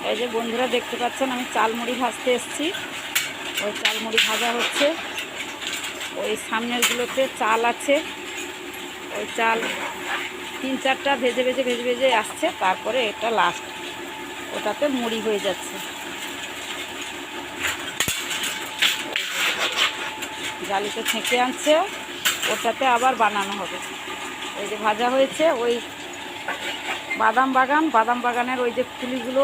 এই যে বন্ধুরা দেখতে পাচ্ছেন আমি চালমুড়ি ভাজতে এসেছি। ওই চালমুড়ি ভাজা হচ্ছে। ওই সামনেরগুলোতে চাল আছে, ওই চাল 3-4টা ভেজে ভেজে ভেজে ভেজে আসছে। তারপরে এটা লাস্ট, ওটাতে মুড়ি হয়ে যাচ্ছে। জালিতে ছেঁকে আনছে, ওটাতে আবার বানানো হবে। এই যে ভাজা হয়েছে, ওই বাদাম বাগানের ওই যে ফুলিগুলো